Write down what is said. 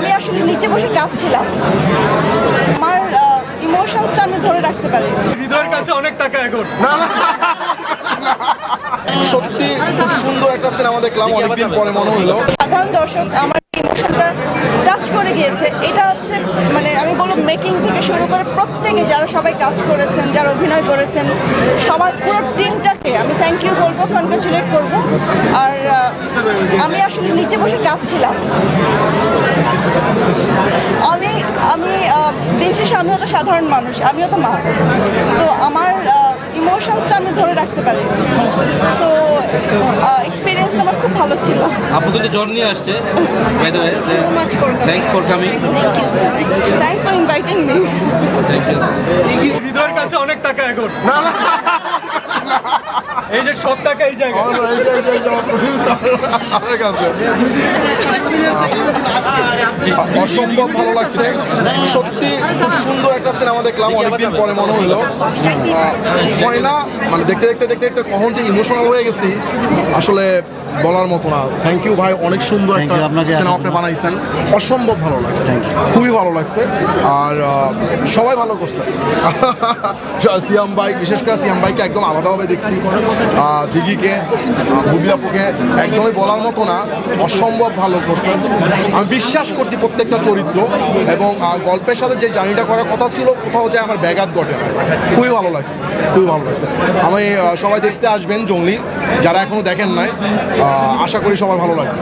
আমি আসলে নিচে বসে কাঁদছিলাম। আমার ইমোশনসটা আমি ধরে রাখতে পারি। হৃদয়ের কাছে অনেক টাকা এখন। সত্যি খুব সুন্দর একটা সিনেমা দেখলাম অনেকদিন পরে মনে হলো। সাধারণ দর্শক আমার ইমোশনটা টাচ করে গিয়েছে। এটা হচ্ছে মানে আমি বলবো মেকিং থেকে শুরু করে প্রত্যেকে যারা সবাই কাজ করেছেন, যারা অভিনয় করেছেন, সবার পুরো টিমটাকে আমি থ্যাংক ইউ বলবো, কনগ্রাচুলেট করবো। আর আমি আসলে নিচে বসে কাঁদছিলাম। আমি আমি দিন শেষে আমিও তো সাধারণ মানুষ, আমিও তো মা, তো আমার ইমোশনসটা আমি ধরে রাখতে পারি। সো এক্সপিরিয়েন্সটা আমার খুব ভালো ছিল। আপু কিন্তু জ্বর নিয়ে আসছে। By the way, thanks for coming. Thanks for inviting me. হৃদয়ের কাছে অনেক টাকা এখন। এই যে সব টাকা এই জায়গায়। অসম্ভব ভালো লাগছে, সত্যি খুব সুন্দর একটা সিনেমা দেখলাম অনেকদিন পরে মনে হলো। হয় না মানে দেখতে দেখতে দেখতে দেখতে কখন যে ইমোশনাল হয়ে গেছি আসলে বলার মতো না। থ্যাংক ইউ ভাই, অনেক সুন্দর একটা সিনেমা আপনি বানাইছেন, অসম্ভব ভালো লাগছে, খুবই ভালো লাগছে। আর সবাই ভালো করছে। সিয়াম ভাই, বিশেষ করে সিয়াম ভাইকে একদম আলাদাভাবে দেখছি, দিঘিকে, বুবিলাপুকে একদমই বলার মতো না, অসম্ভব ভালো করছে। আমি বিশ্বাস করছি প্রত্যেকটা চরিত্র এবং গল্পের সাথে যে জার্নিটা করার কথা ছিল কোথাও যায় আমার ব্যাঘাত ঘটে না। খুবই ভালো লাগছে, খুবই ভালো লাগছে। আমি সবাই দেখতে আসবেন জঙ্গলি, যারা এখনো দেখেন নাই, আশা করি সবার ভালো লাগবে।